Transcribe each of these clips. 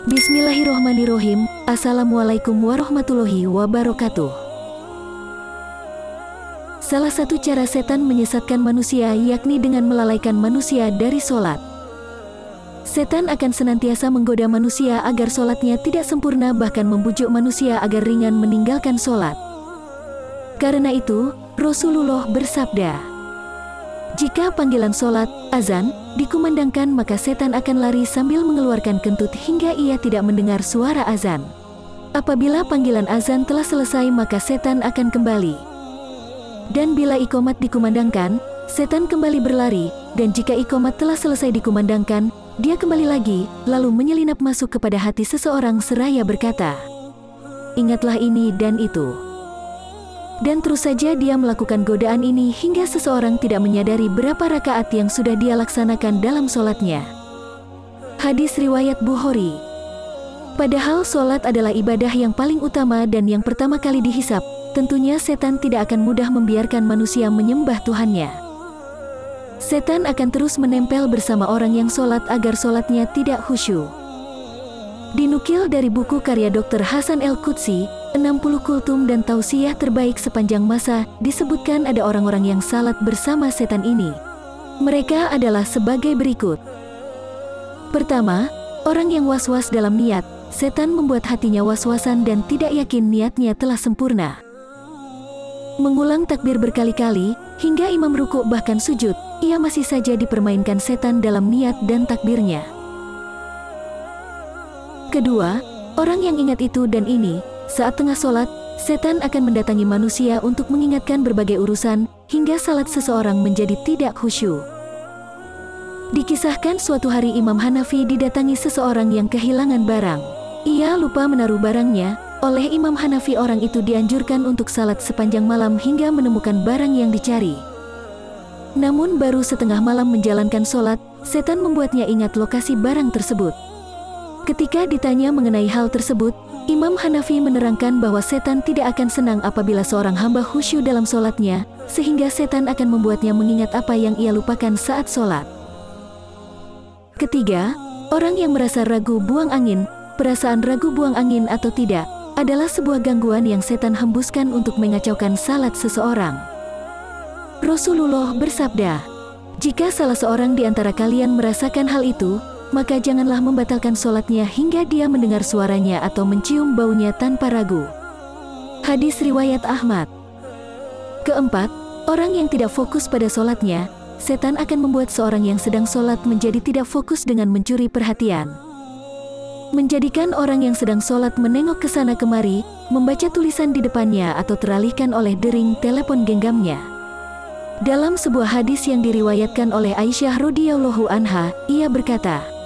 Bismillahirrohmanirrohim. Assalamualaikum warahmatullahi wabarakatuh. Salah satu cara setan menyesatkan manusia yakni dengan melalaikan manusia dari sholat. Setan akan senantiasa menggoda manusia agar sholatnya tidak sempurna, bahkan membujuk manusia agar ringan meninggalkan sholat. Karena itu, Rasulullah bersabda, jika panggilan sholat, azan, dikumandangkan maka setan akan lari sambil mengeluarkan kentut hingga ia tidak mendengar suara azan. Apabila panggilan azan telah selesai maka setan akan kembali. Dan bila iqomat dikumandangkan, setan kembali berlari, dan jika iqomat telah selesai dikumandangkan, dia kembali lagi, lalu menyelinap masuk kepada hati seseorang seraya berkata, ingatlah ini dan itu. Dan terus saja dia melakukan godaan ini hingga seseorang tidak menyadari berapa rakaat yang sudah dia laksanakan dalam sholatnya. Hadis riwayat Bukhari. Padahal sholat adalah ibadah yang paling utama dan yang pertama kali dihisab, tentunya setan tidak akan mudah membiarkan manusia menyembah Tuhannya. Setan akan terus menempel bersama orang yang sholat agar sholatnya tidak khusyuk. Dinukil dari buku karya Dr. Hasan El-Qudsi, 60 kultum dan tausiah terbaik sepanjang masa, disebutkan ada orang-orang yang salat bersama setan ini. Mereka adalah sebagai berikut. Pertama, orang yang was-was dalam niat. Setan membuat hatinya was-wasan dan tidak yakin niatnya telah sempurna. Mengulang takbir berkali-kali, hingga imam rukuk bahkan sujud, ia masih saja dipermainkan setan dalam niat dan takbirnya. Kedua, orang yang ingat itu dan ini, saat tengah sholat, setan akan mendatangi manusia untuk mengingatkan berbagai urusan, hingga salat seseorang menjadi tidak khusyuk. Dikisahkan suatu hari Imam Hanafi didatangi seseorang yang kehilangan barang. Ia lupa menaruh barangnya, oleh Imam Hanafi orang itu dianjurkan untuk salat sepanjang malam hingga menemukan barang yang dicari. Namun baru setengah malam menjalankan sholat, setan membuatnya ingat lokasi barang tersebut. Ketika ditanya mengenai hal tersebut, Imam Hanafi menerangkan bahwa setan tidak akan senang apabila seorang hamba khusyuk dalam sholatnya, sehingga setan akan membuatnya mengingat apa yang ia lupakan saat sholat. Ketiga, orang yang merasa ragu buang angin. Perasaan ragu buang angin atau tidak, adalah sebuah gangguan yang setan hembuskan untuk mengacaukan salat seseorang. Rasulullah bersabda, jika salah seorang di antara kalian merasakan hal itu, maka janganlah membatalkan sholatnya hingga dia mendengar suaranya atau mencium baunya tanpa ragu. Hadis riwayat Ahmad. Keempat, orang yang tidak fokus pada sholatnya, setan akan membuat seorang yang sedang sholat menjadi tidak fokus dengan mencuri perhatian. Menjadikan orang yang sedang sholat menengok ke sana kemari, membaca tulisan di depannya atau teralihkan oleh dering telepon genggamnya. Dalam sebuah hadis yang diriwayatkan oleh Aisyah radhiyallahu anha, ia berkata,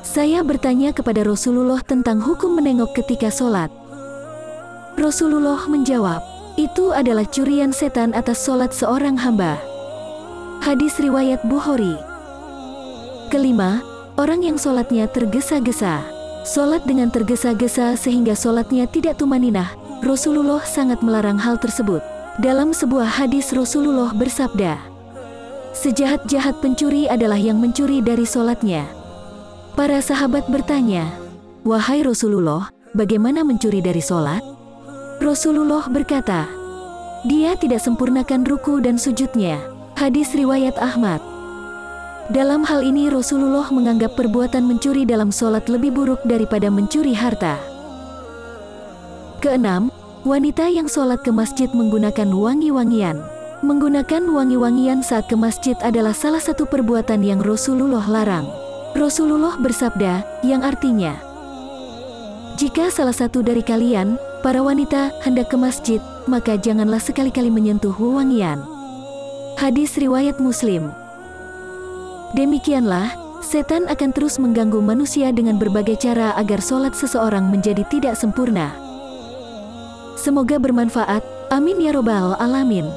saya bertanya kepada Rasulullah tentang hukum menengok ketika sholat. Rasulullah menjawab, itu adalah curian setan atas sholat seorang hamba. Hadis riwayat Bukhari. Kelima, orang yang sholatnya tergesa-gesa. Sholat dengan tergesa-gesa sehingga sholatnya tidak tumaninah. Rasulullah sangat melarang hal tersebut. Dalam sebuah hadis Rasulullah bersabda, sejahat-jahat pencuri adalah yang mencuri dari sholatnya. Para sahabat bertanya, wahai Rasulullah, bagaimana mencuri dari sholat? Rasulullah berkata, dia tidak sempurnakan ruku dan sujudnya. Hadis riwayat Ahmad. Dalam hal ini Rasulullah menganggap perbuatan mencuri dalam sholat lebih buruk daripada mencuri harta. Keenam, wanita yang sholat ke masjid menggunakan wangi-wangian. Menggunakan wangi-wangian saat ke masjid adalah salah satu perbuatan yang Rasulullah larang. Rasulullah bersabda, yang artinya, jika salah satu dari kalian, para wanita, hendak ke masjid, maka janganlah sekali-kali menyentuh wewangian. Hadis riwayat Muslim. Demikianlah, setan akan terus mengganggu manusia dengan berbagai cara agar sholat seseorang menjadi tidak sempurna. Semoga bermanfaat, amin ya robbal alamin.